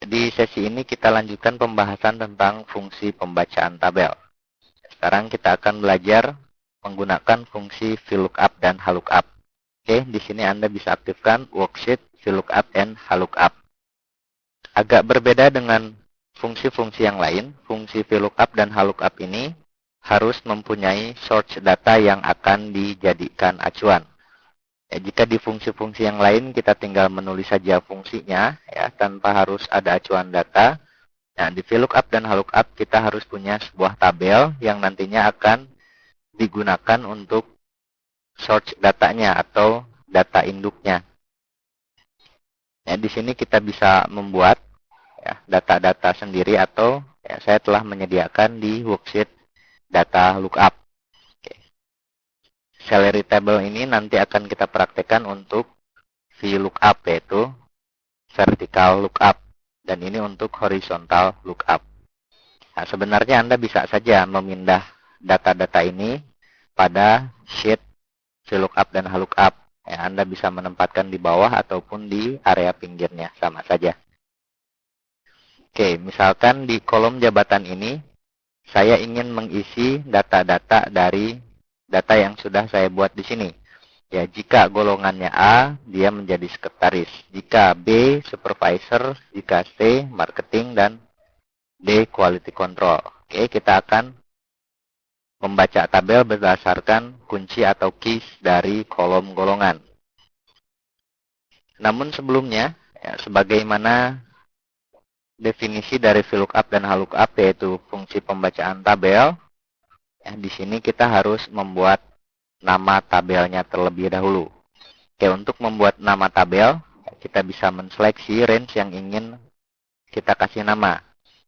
Di sesi ini kita lanjutkan pembahasan tentang fungsi pembacaan tabel. Sekarang kita akan belajar menggunakan fungsi VLOOKUP dan HLOOKUP. Oke, di sini Anda bisa aktifkan worksheet VLOOKUP and HLOOKUP. Agak berbeda dengan fungsi-fungsi yang lain, fungsi VLOOKUP dan HLOOKUP ini harus mempunyai source data yang akan dijadikan acuan. Ya, jika di fungsi-fungsi yang lain kita tinggal menulis saja fungsinya ya tanpa harus ada acuan data. Nah, di VLOOKUP dan HLOOKUP kita harus punya sebuah tabel yang nantinya akan digunakan untuk source datanya atau data induknya. Ya, di sini kita bisa membuat ya, data-data sendiri atau ya, saya telah menyediakan di worksheet data lookup. Salary table ini nanti akan kita praktekkan untuk VLOOKUP, yaitu vertical lookup, dan ini untuk horizontal lookup. Nah, sebenarnya Anda bisa saja memindah data-data ini pada sheet VLOOKUP dan HLOOKUP. Ya, Anda bisa menempatkan di bawah ataupun di area pinggirnya, sama saja. Oke, misalkan di kolom jabatan ini, saya ingin mengisi data-data dari data yang sudah saya buat di sini. Ya, jika golongannya A, dia menjadi sekretaris. Jika B, supervisor. Jika C, marketing. Dan D, quality control. Oke, kita akan membaca tabel berdasarkan kunci atau keys dari kolom golongan. Namun sebelumnya, ya, sebagaimana definisi dari VLOOKUP dan HLOOKUP, yaitu fungsi pembacaan tabel, ya, di sini kita harus membuat nama tabelnya terlebih dahulu. Oke, untuk membuat nama tabel, kita bisa menseleksi range yang ingin kita kasih nama.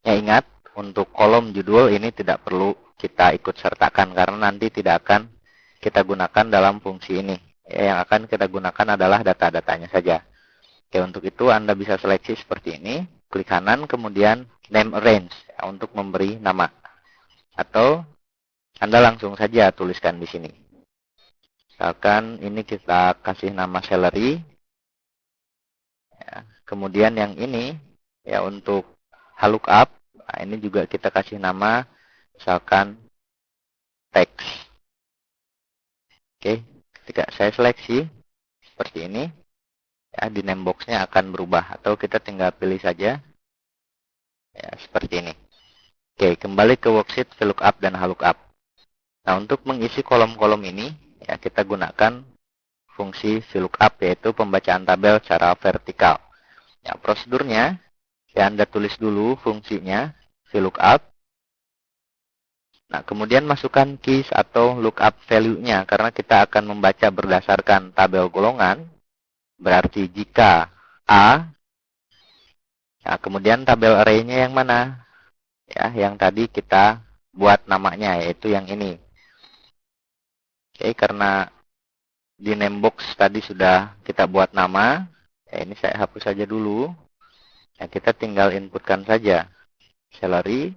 Ya, ingat, untuk kolom judul ini tidak perlu kita ikut sertakan karena nanti tidak akan kita gunakan dalam fungsi ini. Ya, yang akan kita gunakan adalah data-datanya saja. Oke, untuk itu Anda bisa seleksi seperti ini. Klik kanan, kemudian name range ya, untuk memberi nama. Atau Anda langsung saja tuliskan di sini. Misalkan ini kita kasih nama salary. Ya, kemudian yang ini ya untuk HLOOKUP, nah ini juga kita kasih nama misalkan text. Oke, ketika saya seleksi seperti ini, ya di name box-nya akan berubah atau kita tinggal pilih saja ya seperti ini. Oke, kembali ke worksheet VLOOKUP dan HLOOKUP. Nah, untuk mengisi kolom-kolom ini, ya kita gunakan fungsi VLOOKUP, yaitu pembacaan tabel secara vertikal. Ya, prosedurnya, ya Anda tulis dulu fungsinya, VLOOKUP. Nah, kemudian masukkan keys atau lookup value-nya, karena kita akan membaca berdasarkan tabel golongan. Berarti jika A, nah, kemudian tabel array-nya yang mana? Ya, yang tadi kita buat namanya, yaitu yang ini. Oke, karena di name box tadi sudah kita buat nama, ya ini saya hapus saja dulu. Ya, kita tinggal inputkan saja salary,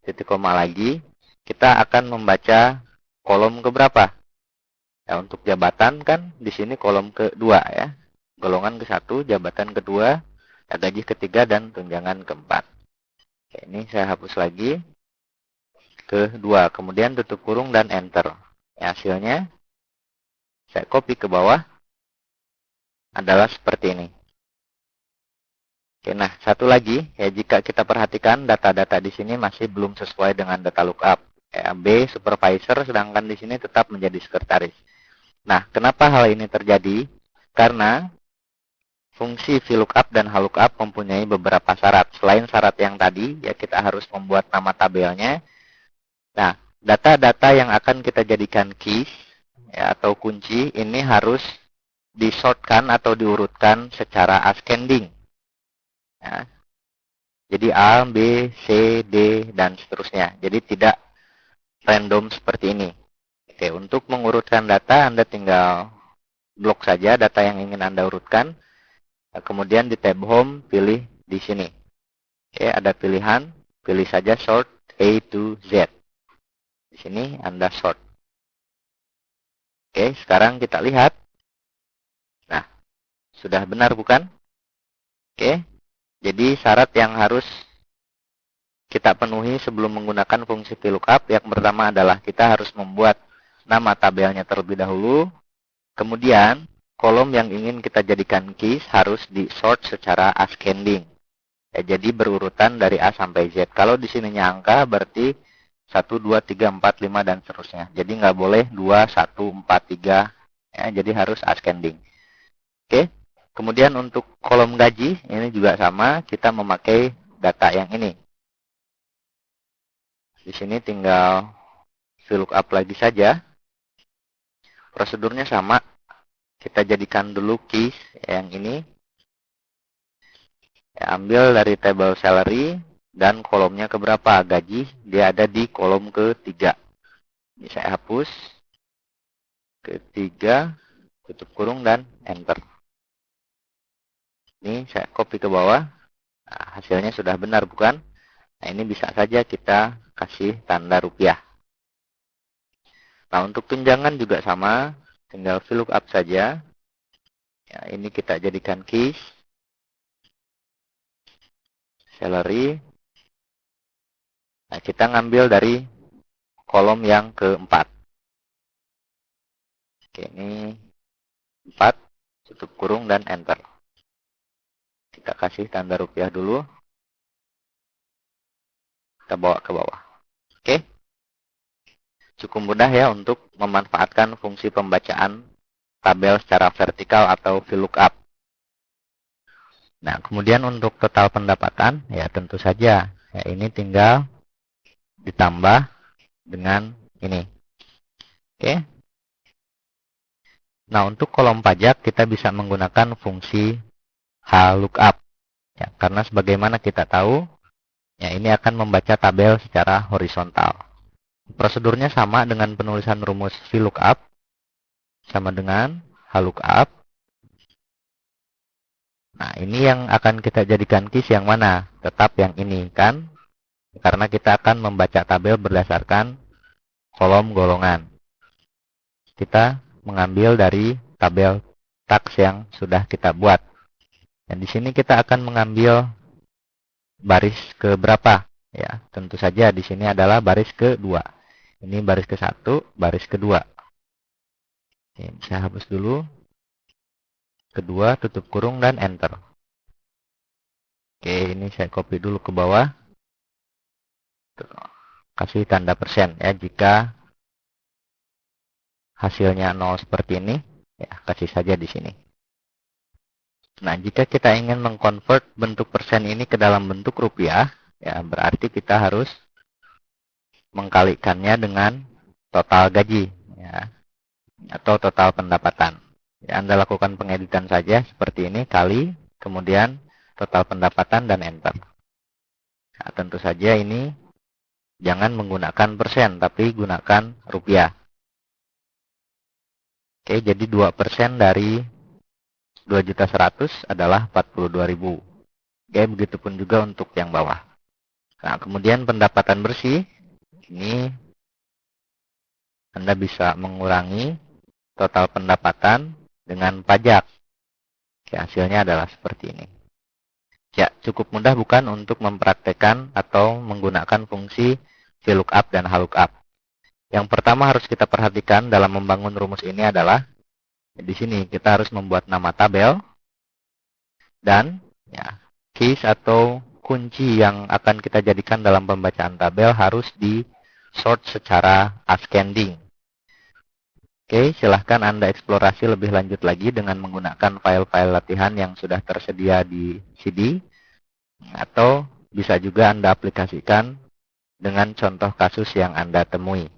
titik koma lagi. Kita akan membaca kolom keberapa? Ya, untuk jabatan kan di sini kolom kedua ya. Golongan ke-1, jabatan kedua, gaji ketiga, dan tunjangan keempat. Oke, ini saya hapus lagi. Kedua, kemudian tutup kurung dan enter. Ya, hasilnya saya copy ke bawah adalah seperti ini. Oke, nah satu lagi ya, jika kita perhatikan data-data di sini masih belum sesuai dengan data lookup. Ya, B supervisor, sedangkan di sini tetap menjadi sekretaris. Nah, kenapa hal ini terjadi? Karena fungsi VLOOKUP dan HLOOKUP mempunyai beberapa syarat. Selain syarat yang tadi, ya kita harus membuat nama tabelnya. Nah, data-data yang akan kita jadikan keys ya, atau kunci ini harus disortkan atau diurutkan secara ascending. Ya. Jadi A, B, C, D, dan seterusnya. Jadi tidak random seperti ini. Oke, untuk mengurutkan data, Anda tinggal blok saja data yang ingin Anda urutkan. Nah, kemudian di tab home, pilih di sini. Oke, ada pilihan, pilih saja sort A to Z. Di sini Anda sort. Oke, sekarang kita lihat. Nah, sudah benar bukan? Oke. Jadi syarat yang harus kita penuhi sebelum menggunakan fungsi VLOOKUP, yang pertama adalah kita harus membuat nama tabelnya terlebih dahulu. Kemudian, kolom yang ingin kita jadikan keys harus di-sort secara ascending. Ya, jadi berurutan dari A sampai Z. Kalau di sininya angka, berarti 1, 2, 3, 4, 5, dan seterusnya. Jadi nggak boleh 2, 1, 4, 3. Ya, jadi harus ascending. Oke. Kemudian untuk kolom gaji, ini juga sama. Kita memakai data yang ini. Di sini tinggal VLOOKUP lagi saja. Prosedurnya sama. Kita jadikan dulu keys yang ini. Ya, ambil dari table salary dan kolomnya keberapa? Gaji. Dia ada di kolom ketiga. Ini saya hapus. Ketiga, tutup kurung dan enter. Ini saya copy ke bawah. Nah, hasilnya sudah benar bukan? Nah, ini bisa saja kita kasih tanda rupiah. Nah, untuk tunjangan juga sama. Tinggal VLOOKUP saja. Ya, ini kita jadikan keys. Salary. Nah, kita ngambil dari kolom yang keempat. Oke, ini 4, tutup kurung dan enter. Kita kasih tanda rupiah dulu. Kita bawa ke bawah. Oke. Cukup mudah ya untuk memanfaatkan fungsi pembacaan tabel secara vertikal atau VLOOKUP. Nah, kemudian untuk total pendapatan, ya tentu saja. Ya, ini tinggal ditambah dengan ini. Oke. Nah, untuk kolom pajak, kita bisa menggunakan fungsi HLOOKUP. Ya, karena sebagaimana kita tahu, ya ini akan membaca tabel secara horizontal. Prosedurnya sama dengan penulisan rumus VLOOKUP. Sama dengan HLOOKUP. Nah, ini yang akan kita jadikan keys yang mana? Tetap yang ini, kan? Karena kita akan membaca tabel berdasarkan kolom golongan. Kita mengambil dari tabel tax yang sudah kita buat. Dan di sini kita akan mengambil baris ke berapa? Ya, tentu saja di sini adalah baris kedua. Ini baris ke-1, baris kedua. Oke, saya hapus dulu. Kedua, tutup kurung dan enter. Oke, ini saya copy dulu ke bawah. Kasih tanda persen ya jika hasilnya 0 seperti ini, ya kasih saja di sini. Nah, jika kita ingin mengkonvert bentuk persen ini ke dalam bentuk rupiah, ya berarti kita harus mengkalikannya dengan total gaji, ya, atau total pendapatan. Ya, Anda lakukan pengeditan saja seperti ini, kali, kemudian total pendapatan dan enter. Nah, tentu saja ini jangan menggunakan persen, tapi gunakan rupiah. Oke, jadi 2% dari 2.100.000 adalah 42.000. Oke, begitupun juga untuk yang bawah. Nah, kemudian pendapatan bersih, ini Anda bisa mengurangi total pendapatan dengan pajak. Oke, hasilnya adalah seperti ini. Ya, cukup mudah bukan untuk mempraktekkan atau menggunakan fungsi VLOOKUP dan HLOOKUP. Yang pertama harus kita perhatikan dalam membangun rumus ini adalah di sini kita harus membuat nama tabel dan ya, keys atau kunci yang akan kita jadikan dalam pembacaan tabel harus di-sort secara ascending. Oke, silahkan Anda eksplorasi lebih lanjut lagi dengan menggunakan file-file latihan yang sudah tersedia di CD. Atau bisa juga Anda aplikasikan dengan contoh kasus yang Anda temui.